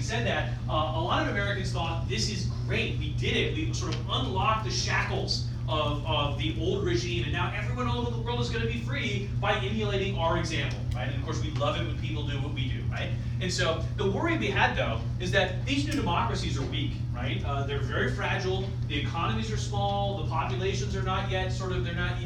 said that, a lot of Americans thought, this is great, we did it, we sort of unlocked the shackles of the old regime, and now everyone all over the world is going to be free by emulating our example, right? And of course, we love it when people do what we do, right? And so the worry we had, though, is that these new democracies are weak, right? They're very fragile. The economies are small. The populations are not yet they're not,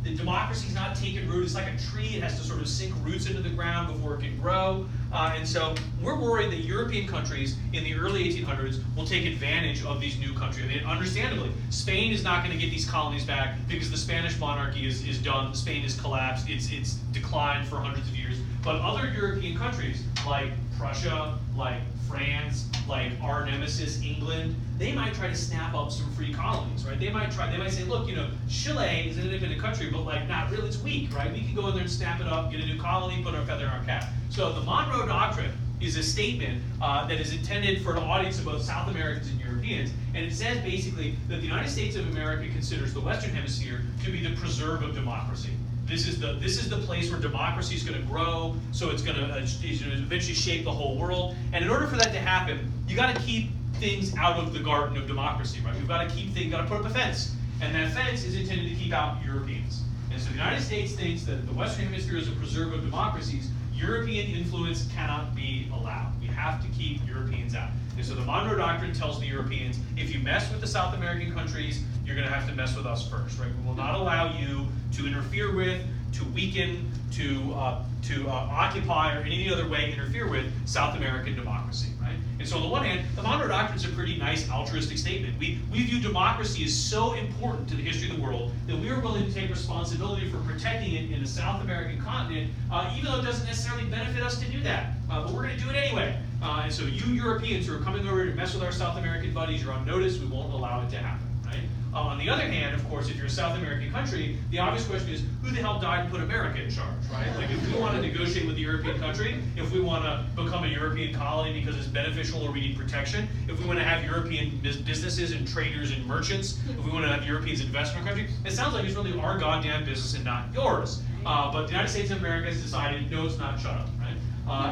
the democracy's not taken root. It's like a tree. It has to sort of sink roots into the ground before it can grow. And so we're worried that European countries in the early 1800s will take advantage of these new countries. I mean, understandably, Spain is not going to get these colonies back because the Spanish monarchy is done. Spain has collapsed. It's declined for hundreds of years. But other European countries, like Prussia, like France, like our nemesis England, they might try to snap up some free colonies, right? They might say, look, Chile is an independent country, but like not really, it's weak, right? We can go in there and snap it up, get a new colony, put our feather in our cap. So the Monroe Doctrine is a statement that is intended for an audience of both South Americans and Europeans, and it says basically that the United States of America considers the Western Hemisphere to be the preserve of democracy. This is the place where democracy is going to grow, so it's going to eventually shape the whole world. And in order for that to happen, you got to keep things out of the garden of democracy, right? You've got to got to put up a fence, and that fence is intended to keep out Europeans. And so the United States thinks that the Western Hemisphere is a preserve of democracies. European influence cannot be allowed. We have to keep Europeans out. And so the Monroe Doctrine tells the Europeans, if you mess with the South American countries, you're going to have to mess with us first, right? We will not allow you to interfere with, to weaken, to occupy, or in any other way interfere with South American democracy, right? And so on the one hand, the Monroe Doctrine is a pretty nice altruistic statement. We view democracy as so important to the history of the world that we are willing to take responsibility for protecting it in the South American continent, even though it doesn't necessarily benefit us to do that. But we're going to do it anyway. And so you Europeans who are coming over to mess with our South American buddies, you're on notice. We won't allow it to happen, right? On the other hand, of course, if you're a South American country, the obvious question is, who the hell died and put America in charge, right? Like, if we want to negotiate with the European country, if we want to become a European colony because it's beneficial or we need protection, if we want to have European businesses and traders and merchants, if we want to have Europeans invest in our country, it sounds like it's really our goddamn business and not yours. But the United States of America has decided, no, it's not, shut up, right?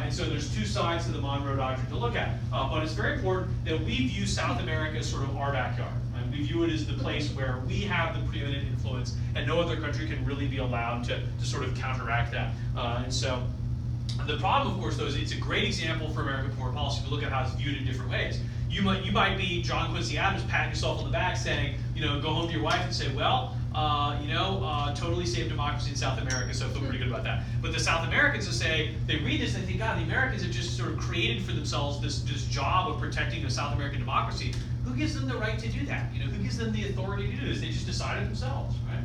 And so there's two sides to the Monroe Doctrine to look at. But it's very important that we view South America as sort of our backyard. Right? We view it as the place where we have the preeminent influence, and no other country can really be allowed to sort of counteract that. And so the problem, of course, though, is it's a great example for American foreign policy to look at how it's viewed in different ways. You might be John Quincy Adams patting yourself on the back saying, go home to your wife and say, well, totally saved democracy in South America, so I feel pretty good about that. But the South Americans will say, they read this and they think, God, the Americans have just sort of created for themselves this job of protecting the South American democracy. Who gives them the right to do that? Who gives them the authority to do this? They just decided themselves, right?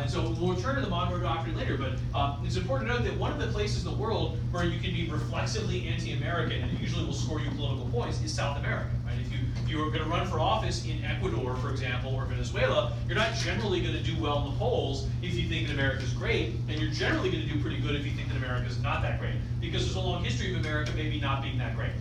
And so we'll return to the Monroe Doctrine later, but it's important to note that one of the places in the world where you can be reflexively anti-American, and it usually will score you political points, is South America, right? If you are going to run for office in Ecuador, for example, or Venezuela, you're not generally going to do well in the polls if you think that America's great, and you're generally going to do pretty good if you think that America's not that great, because there's a long history of America maybe not being that great.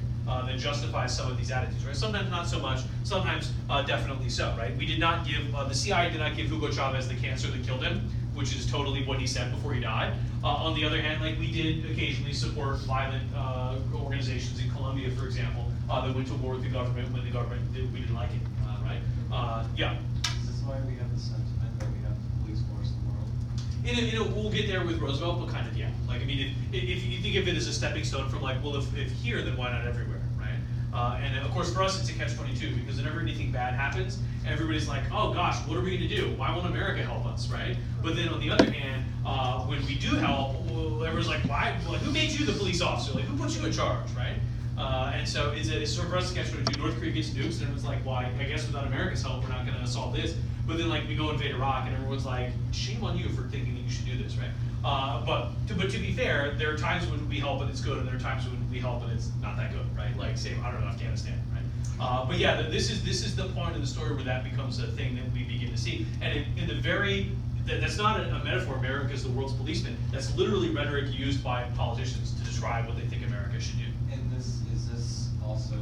That justifies some of these attitudes, right? Sometimes not so much, sometimes definitely so, right? We did not give, the CIA did not give Hugo Chavez the cancer that killed him, which is totally what he said before he died. On the other hand, we did occasionally support violent organizations in Colombia, for example, that went to war with the government when the government we didn't like it, right? Yeah. Is this why we have the sentiment that we have the police force in the world? We'll get there with Roosevelt, but kind of, yeah. If you think of it as a stepping stone from well, if here, then why not everywhere, right? And of course, for us, it's a catch-22, because whenever anything bad happens, everybody's like, oh gosh, what are we going to do? Why won't America help us, right? But then on the other hand, when we do help, everyone's like, why? Who made you the police officer? Who put you in charge, right? And so it's sort of for us to catch-22. North Korea gets nukes, and everyone's like, well, I guess without America's help, we're not going to solve this. But then we go invade Iraq, and everyone's like, shame on you for thinking that you should do this, right? But to be fair, there are times when we help and it's good, and there are times when we help and it's not that good, right? Say, I don't know, Afghanistan, right? But yeah, this is the point of the story where that becomes a thing that we begin to see. And that's not a metaphor, America is the world's policeman. That's literally rhetoric used by politicians to describe what they think America should do. And is this also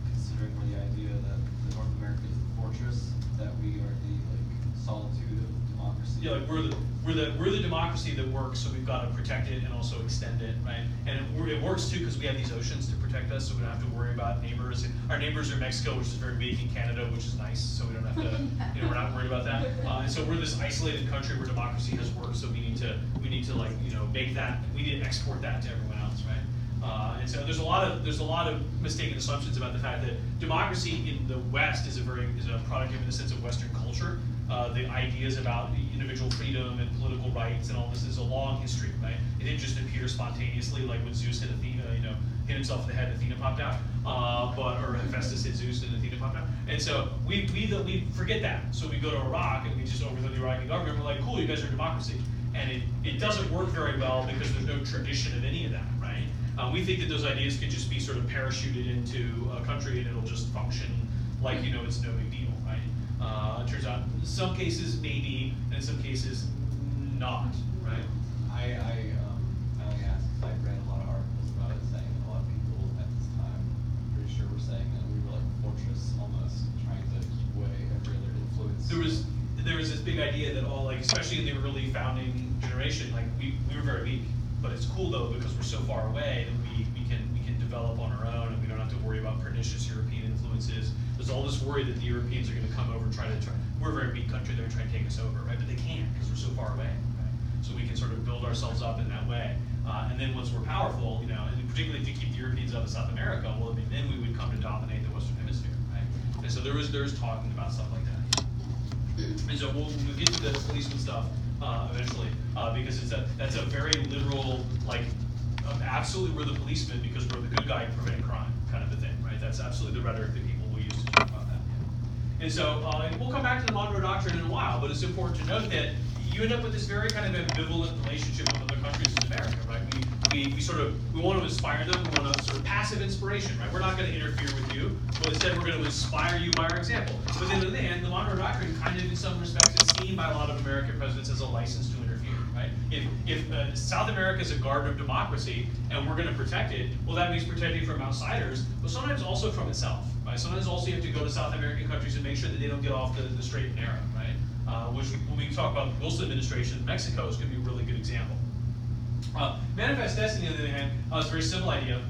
considering the idea that North America is the fortress, that we are the solitude of democracy? Yeah, we're the democracy that works, so we've got to protect it and also extend it, right? And it works too because we have these oceans to protect us, so we don't have to worry about neighbors. And our neighbors are Mexico, which is very weak, and Canada, which is nice, so we don't have to, we're not worried about that. And so we're this isolated country where democracy has worked, so we need to like, make that, we need to export that to everyone else, right? And so there's a lot of mistaken assumptions about the fact that democracy in the West is a product in the sense of Western culture. The ideas about individual freedom and political rights and all this is a long history, right? It didn't just appear spontaneously, like when Zeus hit Athena, hit himself in the head and Athena popped out, or Hephaestus hit Zeus and Athena popped out. And so we forget that. So we go to Iraq and we just overthrow the Iraqi government. We're like, cool, you guys are a democracy. And it doesn't work very well because there's no tradition of any of that, right? We think that those ideas can just be sort of parachuted into a country and it'll just function like, it's no big deal, right? It turns out in some cases maybe, and in some cases not, right? I only asked because I read a lot of articles about it saying that a lot of people at this time, pretty sure were saying that we were like a fortress almost, trying to keep away every other influence. There was this big idea that all, like, especially in the early founding generation, like we were very weak, but it's cool though because we're so far away that we can develop on our own and we don't have to worry about pernicious European influences. There's all this worry that the Europeans are going to come over and try. We're a very weak country; they're trying to take us over, right? But they can't because we're so far away, right? So we can sort of build ourselves up in that way. And then once we're powerful, and particularly if you keep the Europeans out of South America, well, then we would come to dominate the Western Hemisphere, right? And so there's talking about stuff like that. And so we'll get to the policeman stuff eventually, because that's a very literal, like, absolutely we're the policeman because we're the good guy preventing crime kind of a thing, right? That's absolutely the rhetoric that people will use to talk about that. And so we'll come back to the Monroe Doctrine in a while, but it's important to note that you end up with this very kind of ambivalent relationship with other countries in America, right? We want to inspire them, we want to sort of passive inspiration, right? We're not going to interfere with you, but instead we're going to inspire you by our example. But then in the end, the Monroe Doctrine kind of in some respects is seen by a lot of American presidents as a license to interfere, right? If South America is a garden of democracy and we're going to protect it, well, that means protecting from outsiders, but sometimes also from itself, right? Sometimes also you have to go to South American countries and make sure that they don't get off the straight and narrow, right? Which when we talk about the Wilson administration, Mexico is going to be a really good example. Manifest Destiny, on the other hand, is a very simple idea.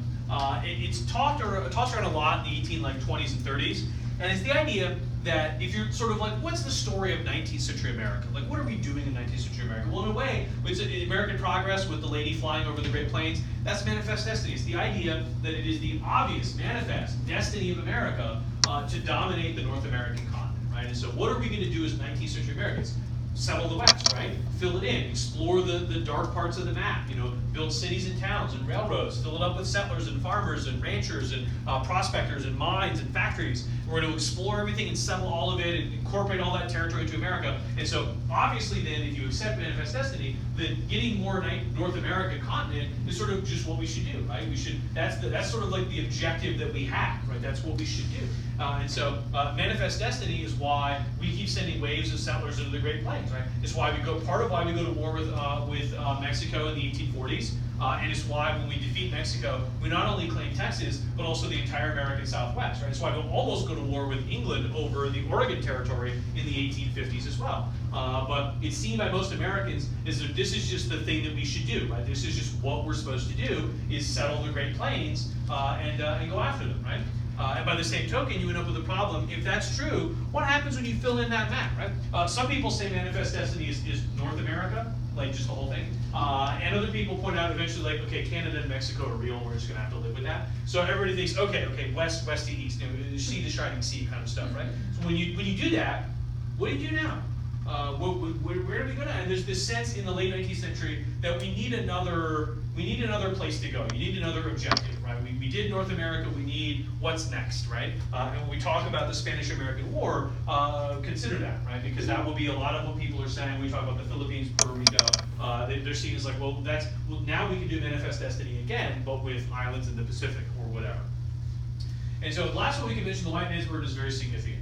It's tossed around a lot in the 1820s and 30s, and it's the idea that if you're sort of like, what's the story of 19th century America? Like, what are we doing in 19th century America? Well, in a way, it's American progress with the lady flying over the Great Plains. That's Manifest Destiny. It's the idea that it is the obvious manifest destiny of America to dominate the North American continent, right? And so what are we going to do as 19th century Americans? Settle the West, right? Fill it in, explore the dark parts of the map, build cities and towns and railroads, fill it up with settlers and farmers and ranchers and prospectors and mines and factories. We're going to explore everything and settle all of it and incorporate all that territory into America. And so obviously then, if you accept Manifest Destiny, then getting more North American continent is sort of just what we should do, right? That's sort of like the objective that we have, right? That's what we should do. And so Manifest Destiny is why we keep sending waves of settlers into the Great Plains, right? It's why part of why we go to war with Mexico in the 1840s, and it's why when we defeat Mexico, we not only claim Texas, but also the entire American Southwest, right? It's why we almost go to war with England over the Oregon Territory in the 1850s as well. But it's seen by most Americans is that this is just the thing that we should do, right? This is just what we're supposed to do, is settle the Great Plains and go after them, right? And by the same token, you end up with a problem. If that's true, what happens when you fill in that map, right? Some people say Manifest Destiny is North America, like just the whole thing. And other people point out eventually, like, okay, Canada and Mexico are real, and we're just going to have to live with that. So everybody thinks, okay, west to east, sea to shining sea kind of stuff, right? So when you do that, what do you do now? Where do we go now? And there's this sense in the late 19th century that we need another place to go. You need another objective, right? We did North America, we need what's next, right? And when we talk about the Spanish-American War, consider that, right? Because that will be a lot of what people are saying. We talk about the Philippines, Puerto Rico. They're seen as like, well, now we can do Manifest Destiny again, but with islands in the Pacific or whatever. And so the last one we can mention, the white man's word, is very significant.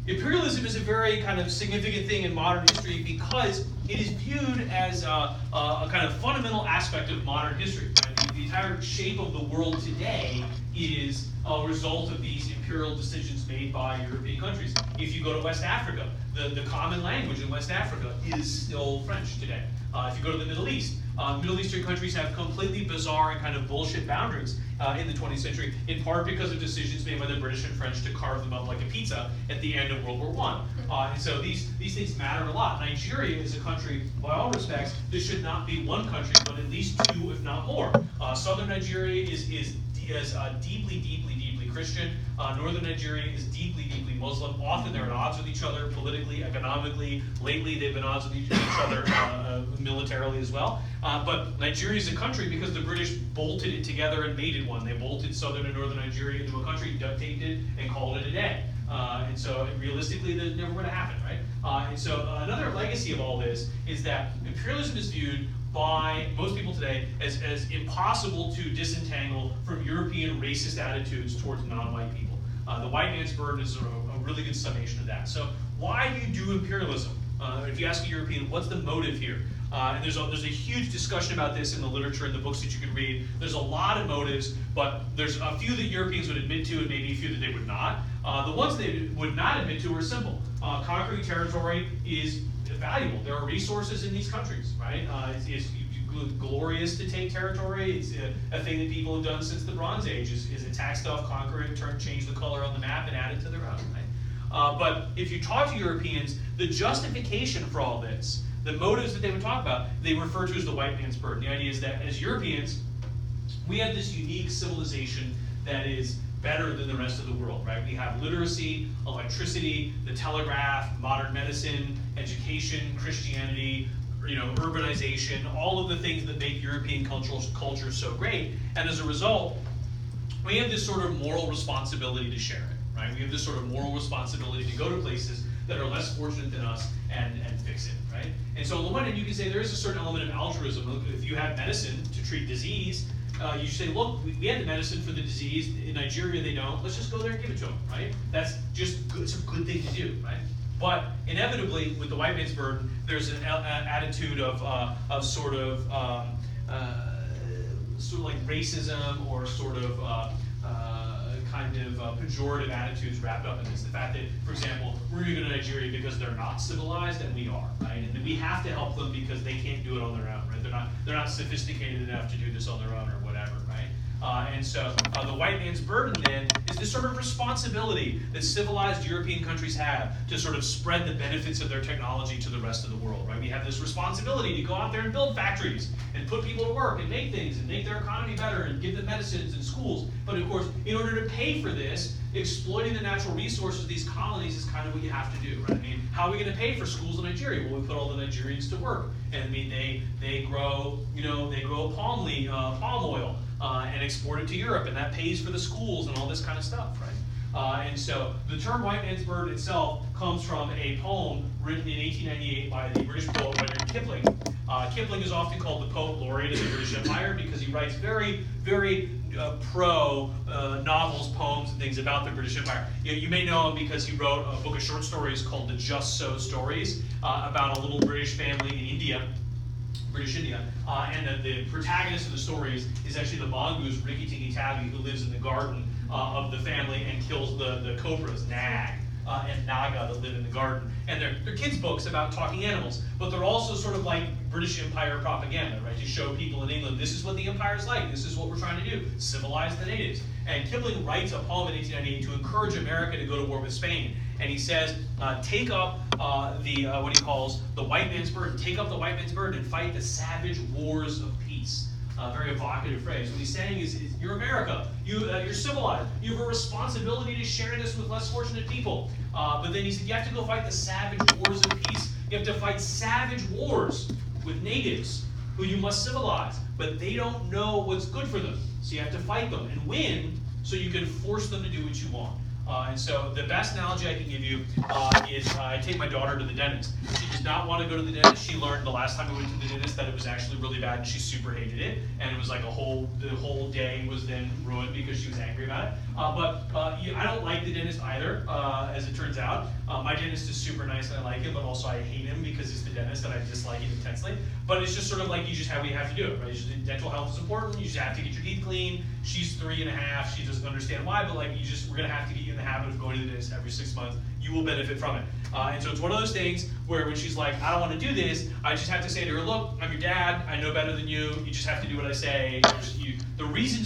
Imperialism is a very kind of significant thing in modern history because it is viewed as a kind of fundamental aspect of modern history. Right? The entire shape of the world today is a result of these imperial decisions made by European countries. If you go to West Africa, the common language in West Africa is still French today. If you go to the Middle East, Middle Eastern countries have completely bizarre and kind of bullshit boundaries in the 20th century, in part because of decisions made by the British and French to carve them up like a pizza at the end of World War I. And so these things matter a lot. Nigeria is a country, by all respects, this should not be one country, but at least two, if not more. Southern Nigeria is deeply, deeply, deeply Christian. Northern Nigeria is deeply, deeply Muslim. Often they're at odds with each other politically, economically. Lately, they've been at odds with each other militarily as well. But Nigeria is a country because the British bolted it together and made it one. They bolted Southern and Northern Nigeria into a country, duct taped it, and called it a day. And so realistically, that's never going to happen, right? And so another legacy of all this is that imperialism is viewed by most people today as impossible to disentangle from European racist attitudes towards non-white people. The white man's burden is a really good summation of that. So why do you do imperialism? If you ask a European, what's the motive here? And there's a huge discussion about this in the literature and the books that you can read. There's a lot of motives, but there's a few that Europeans would admit to and maybe a few that they would not. The ones they would not admit to are simple. Conquering territory is valuable. There are resources in these countries, right? It's glorious to take territory. It's a thing that people have done since the Bronze Age, is attack stuff, conquer it, change the color on the map, and add it to their own, right? But if you talk to Europeans, the justification for all this, the motives that they would talk about, they refer to as the white man's burden. The idea is that as Europeans, we have this unique civilization that is better than the rest of the world, right? We have literacy, electricity, the telegraph, modern medicine, education, Christianity, urbanization, all of the things that make European culture so great. And as a result, we have this sort of moral responsibility to share it, right? We have this sort of moral responsibility to go to places that are less fortunate than us and fix it, right? And so on the one hand, you can say there is a certain element of altruism. If you have medicine to treat disease, you say, look, we have the medicine for the disease. In Nigeria, they don't. Let's just go there and give it to them, right? That's just good. It's a good thing to do, right? But inevitably, with the white man's burden, there's an attitude of sort of like racism or sort of kind of pejorative attitudes wrapped up in this. The fact that, for example, we're going to go to Nigeria because they're not civilized and we are, right? And we have to help them because they can't do it on their own, right? They're not sophisticated enough to do this on their own or whatever, right? And so the white man's burden then is this sort of responsibility that civilized European countries have to sort of spread the benefits of their technology to the rest of the world, right? We have this responsibility to go out there and build factories and put people to work and make things and make their economy better and give them medicines and schools. But of course, in order to pay for this, exploiting the natural resources of these colonies is kind of what you have to do, right? I mean, how are we going to pay for schools in Nigeria? Well, we put all the Nigerians to work, and I mean they grow palm oil and export it to Europe, and that pays for the schools and all this kind of stuff, right? And so the term white man's burden itself comes from a poem written in 1898 by the British poet Rudyard Kipling. Kipling is often called the poet laureate of the British Empire because he writes very, very pro novels, poems, and things about the British Empire. You may know him because he wrote a book of short stories called The Just So Stories about a little British family in India, British India, and the protagonist of the stories is actually the mongoose Rikki Tikki Tavi, who lives in the garden of the family and kills the cobras, Nag and Naga, that live in the garden. And they're kids' books about talking animals, but they're also sort of like British Empire propaganda, right? To show people in England, this is what the Empire's like, this is what we're trying to do, civilize the natives. And Kipling writes a poem in 1898 to encourage America to go to war with Spain. And he says, take up what he calls the white man's burden. Take up the white man's burden and fight the savage wars of peace. Very evocative phrase. What he's saying is you're America. You're civilized. You have a responsibility to share this with less fortunate people. But then he said you have to go fight the savage wars of peace. You have to fight savage wars with natives who you must civilize. But they don't know what's good for them. So you have to fight them and win so you can force them to do what you want. And so the best analogy I can give you is I take my daughter to the dentist. She does not want to go to the dentist. She learned the last time we went to the dentist that it was actually really bad and she super hated it. And it was like the whole day was then ruined because she was angry about it. I don't like the dentist either, as it turns out. My dentist is super nice and I like him, but also I hate him because he's the dentist and I dislike him intensely. But it's just sort of like what you have to do it, right? Dental health is important. You just have to get your teeth clean. she's 3.5, she doesn't understand why, but like we're gonna have to get you in the habit of going to the dentist every 6 months. You will benefit from it. And so it's one of those things where when she's like, I don't want to do this, I just have to say to her, look, I'm your dad, I know better than you. You just have to do what I say. The reasons